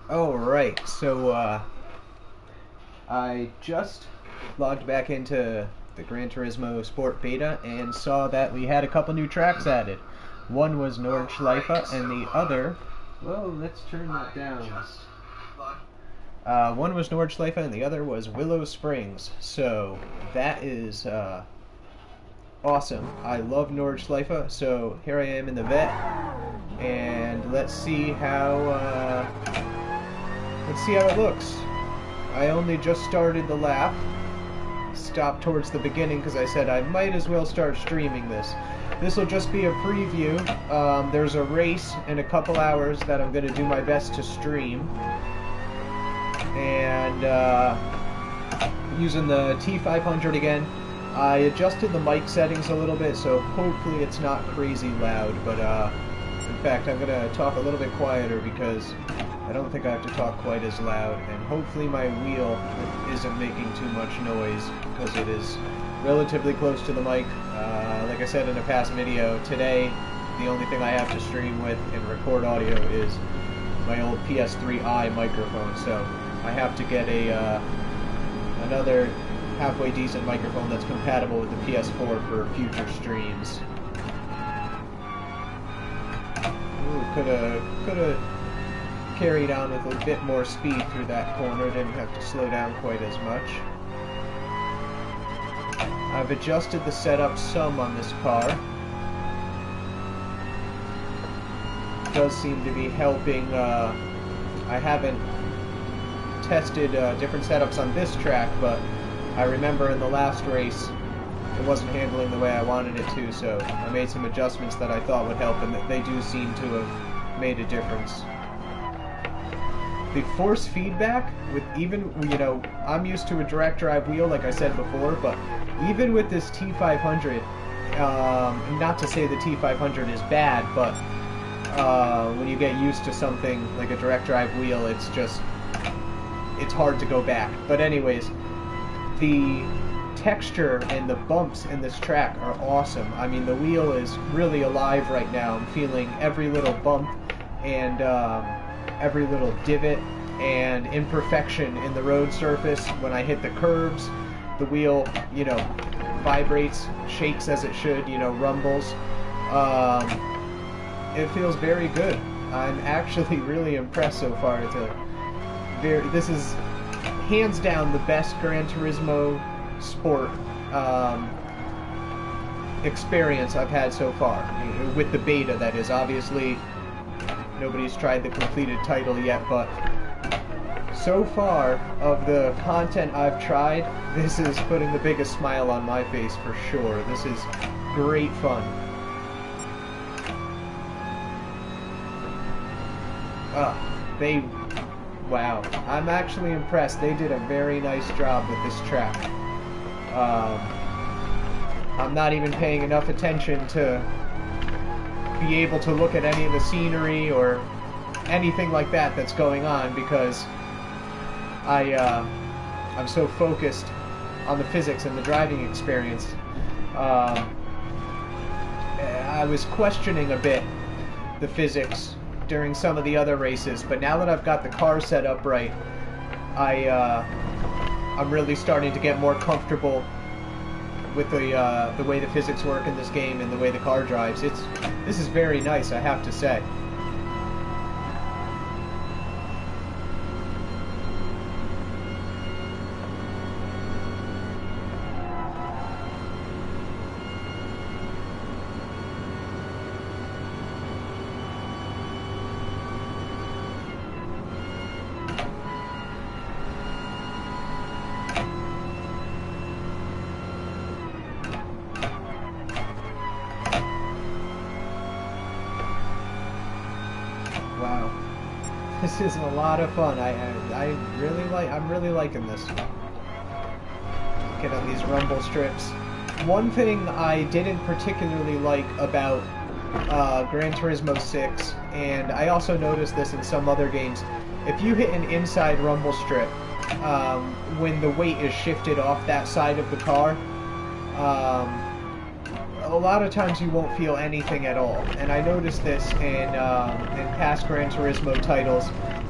Alright, so I just logged back into the Gran Turismo Sport Beta and saw that we had a couple new tracks added. One was Nordshleife and the other... Well, let's turn that down. One was Nordshleife and the other was Willow Springs. So that is awesome. I love Nordshleife, so here I am in the vet. And let's see how it looks. I only just started the lap. Stopped towards the beginning because I said I might as well start streaming this. This will just be a preview. There's a race in a couple hours that I'm going to do my best to stream. And using the T500 again. I adjusted the mic settings a little bit, so hopefully it's not crazy loud, but in fact I'm going to talk a little bit quieter because I don't think I have to talk quite as loud, and hopefully my wheel isn't making too much noise because it is relatively close to the mic. Like I said in a past video, today the only thing I have to stream with and record audio is my old PS3i microphone, so I have to get another halfway decent microphone that's compatible with the PS4 for future streams. Ooh, coulda carried on with a bit more speed through that corner, didn't have to slow down quite as much. I've adjusted the setup some on this car. It does seem to be helping. I haven't tested different setups on this track, but I remember in the last race it wasn't handling the way I wanted it to, so I made some adjustments that I thought would help, and they do seem to have made a difference. The force feedback, with even, you know, I'm used to a direct drive wheel like I said before, but even with this T500, not to say the T500 is bad, but when you get used to something like a direct drive wheel, it's hard to go back. But anyways, the texture and the bumps in this track are awesome. I mean, the wheel is really alive right now. I'm feeling every little bump and every little divot and imperfection in the road surface. When I hit the curbs, the wheel, you know, vibrates, shakes as it should, you know, rumbles. It feels very good. I'm actually really impressed so far. This is hands down the best Gran Turismo Sport experience I've had so far. With the beta, that is. Obviously, nobody's tried the completed title yet, but so far, of the content I've tried, this is putting the biggest smile on my face for sure. This is great fun. Wow, I'm actually impressed. They did a very nice job with this track. I'm not even paying enough attention to be able to look at any of the scenery or anything like that that's going on because I'm so focused on the physics and the driving experience. I was questioning a bit the physics during some of the other races, but now that I've got the car set up right, I'm really starting to get more comfortable with the way the physics work in this game and the way the car drives. This is very nice, I have to say. Wow, this is a lot of fun. I'm really liking this. Get on these rumble strips. One thing I didn't particularly like about Gran Turismo 6, and I also noticed this in some other games, if you hit an inside rumble strip, when the weight is shifted off that side of the car, a lot of times you won't feel anything at all. And I noticed this in past Gran Turismo titles,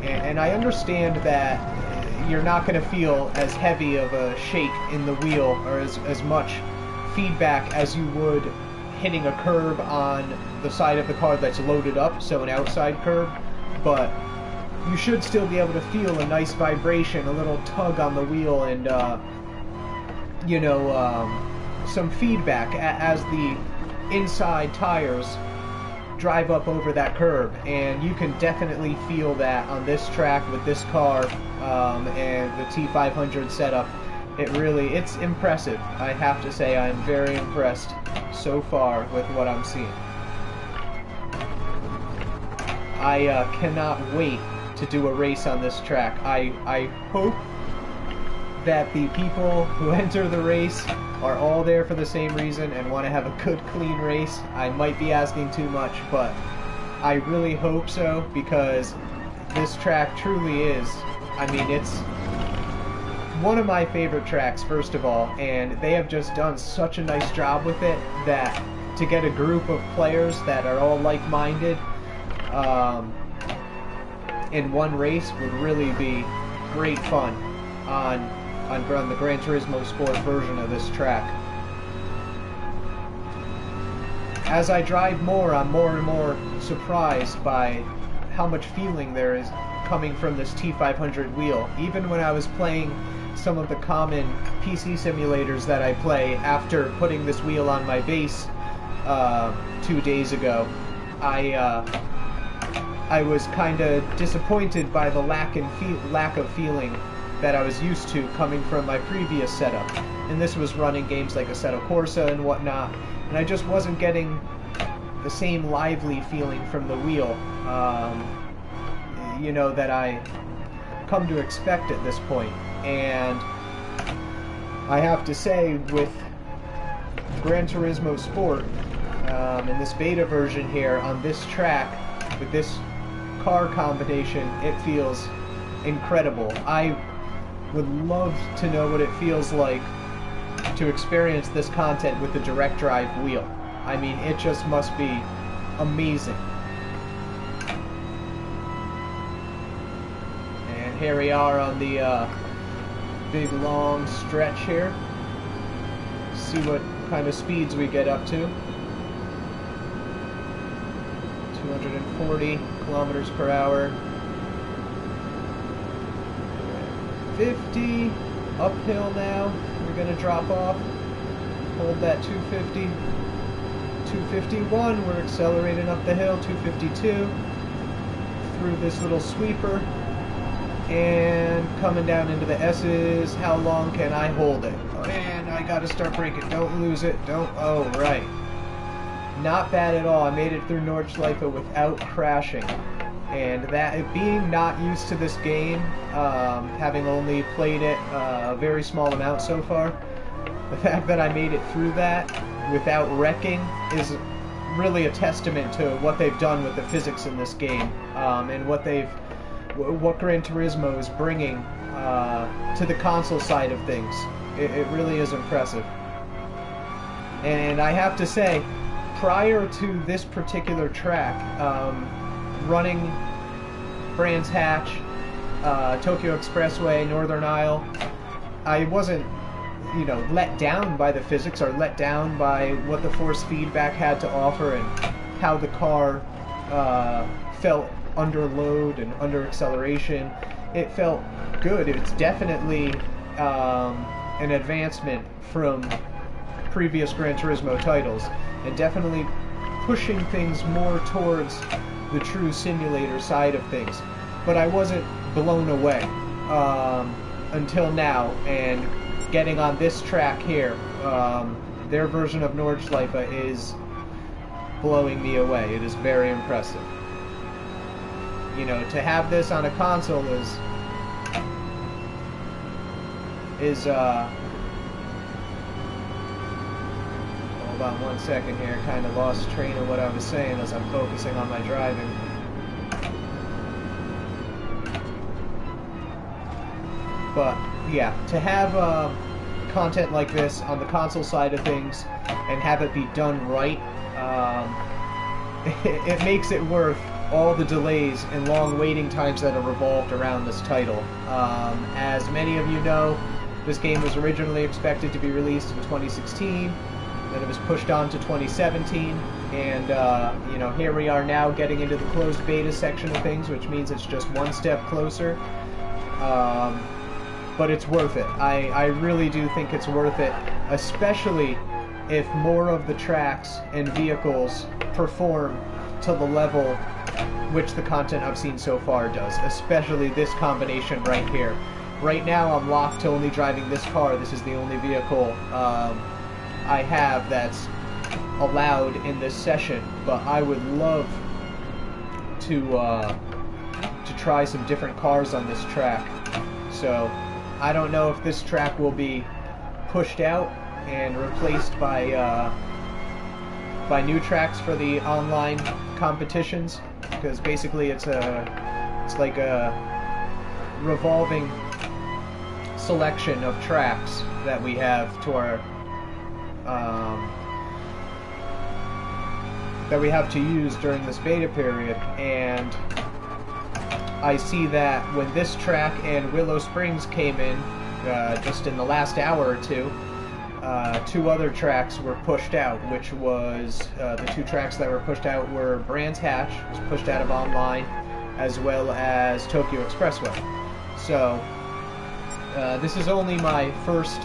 and I understand that you're not going to feel as heavy of a shake in the wheel or as much feedback as you would hitting a curb on the side of the car that's loaded up, so an outside curb, but you should still be able to feel a nice vibration, a little tug on the wheel, and some feedback as the inside tires drive up over that curb, and you can definitely feel that on this track with this car and the T500 setup. It's impressive. I have to say I'm very impressed so far with what I'm seeing. I cannot wait to do a race on this track. I hope that the people who enter the race are all there for the same reason and want to have a good, clean race. I might be asking too much, but I really hope so, because this track truly is, I mean, it's one of my favorite tracks, first of all, and they have just done such a nice job with it that to get a group of players that are all like-minded in one race would really be great fun on the Gran Turismo Sport version of this track. As I drive more, I'm more and more surprised by how much feeling there is coming from this T500 wheel. Even when I was playing some of the common PC simulators that I play after putting this wheel on my base 2 days ago, I was kind of disappointed by the lack of feeling that I was used to coming from my previous setup. And this was running games like Assetto Corsa and whatnot, and I just wasn't getting the same lively feeling from the wheel, that I come to expect at this point. And I have to say, with Gran Turismo Sport, in this beta version here on this track, with this car combination, it feels incredible. I would love to know what it feels like to experience this content with the direct drive wheel. I mean, it just must be amazing. And here we are on the big long stretch here. See what kind of speeds we get up to. 240 kilometers per hour. 50, uphill now, we're going to drop off, hold that 250, 251, we're accelerating up the hill, 252, through this little sweeper, and coming down into the S's. How long can I hold it? Oh, and I got to start braking, don't lose it, oh right. Not bad at all, I made it through Nordshleife without crashing. And that, being not used to this game, having only played it a very small amount so far, the fact that I made it through that without wrecking is really a testament to what they've done with the physics in this game, and what Gran Turismo is bringing to the console side of things. It really is impressive. And I have to say, prior to this particular track, running Brands Hatch, Tokyo Expressway, Northern Isle, I wasn't, let down by the physics or let down by what the force feedback had to offer and how the car felt under load and under acceleration. It felt good. It's definitely an advancement from previous Gran Turismo titles, and definitely pushing things more towards the true simulator side of things. But I wasn't blown away until now, and getting on this track here, their version of Nordshleife is blowing me away. It is very impressive. To have this on a console is hold on one second here, kind of lost train of what I was saying as I'm focusing on my driving. But yeah, to have content like this on the console side of things and have it be done right, it makes it worth all the delays and long waiting times that are revolved around this title. As many of you know, this game was originally expected to be released in 2016, then it was pushed on to 2017, and you know, here we are now getting into the closed beta section of things, which means it's just one step closer. But it's worth it. I really do think it's worth it, especially if more of the tracks and vehicles perform to the level which the content I've seen so far does, especially this combination right here. Right now I'm locked to only driving this car. This is the only vehicle I have that's allowed in this session, but I would love to try some different cars on this track. So I don't know if this track will be pushed out and replaced by new tracks for the online competitions, because basically it's like a revolving selection of tracks that we have to our that we have to use during this beta period, and I see that when this track and Willow Springs came in just in the last hour or two, two other tracks were pushed out, which was the two tracks that were pushed out were Brands Hatch, was pushed out of online, as well as Tokyo Expressway. So this is only my first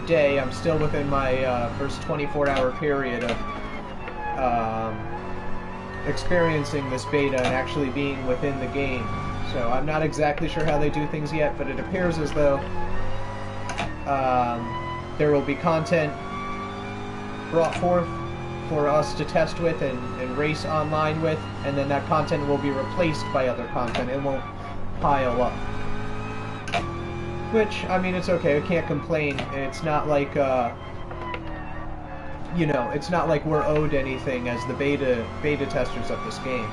day. I'm still within my first 24-hour period of experiencing this beta and actually being within the game. So I'm not exactly sure how they do things yet, but it appears as though there will be content brought forth for us to test with and race online with, and then that content will be replaced by other content. It won't pile up. Which, I mean, it's okay. I can't complain. It's not like, you know, it's not like we're owed anything as the beta testers of this game.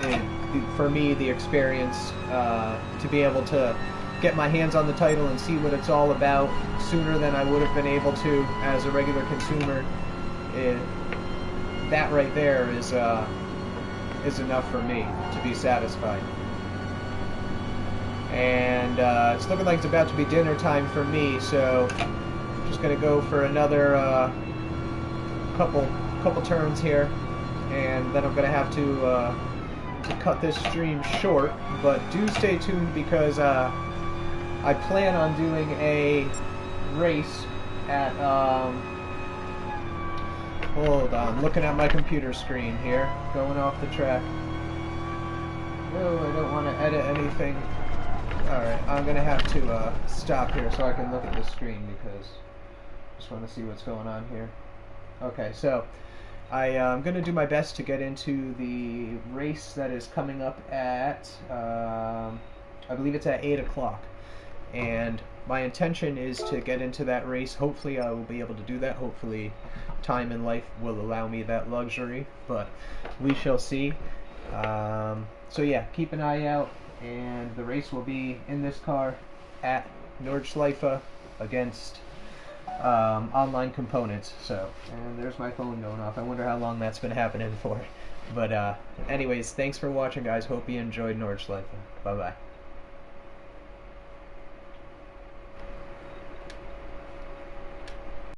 And for me, the experience to be able to get my hands on the title and see what it's all about sooner than I would have been able to as a regular consumer, that right there is enough for me to be satisfied. And it's looking like it's about to be dinner time for me, so I'm just gonna go for another couple turns here, and then I'm gonna have to cut this stream short. But do stay tuned, because I plan on doing a race at hold on, looking at my computer screen here, going off the track. Oh, I don't want to edit anything. Alright, I'm gonna have to stop here so I can look at the screen, because I just want to see what's going on here. Okay, so I'm going to do my best to get into the race that is coming up at, I believe it's at 8 o'clock. And my intention is to get into that race. Hopefully I will be able to do that. Hopefully time in life will allow me that luxury, but we shall see. So yeah, keep an eye out, and the race will be in this car at Nordshleife against online components. So, and there's my phone going off. I wonder how long that's been happening for. But anyways, thanks for watching, guys. Hope you enjoyed Nordshleife. Bye bye.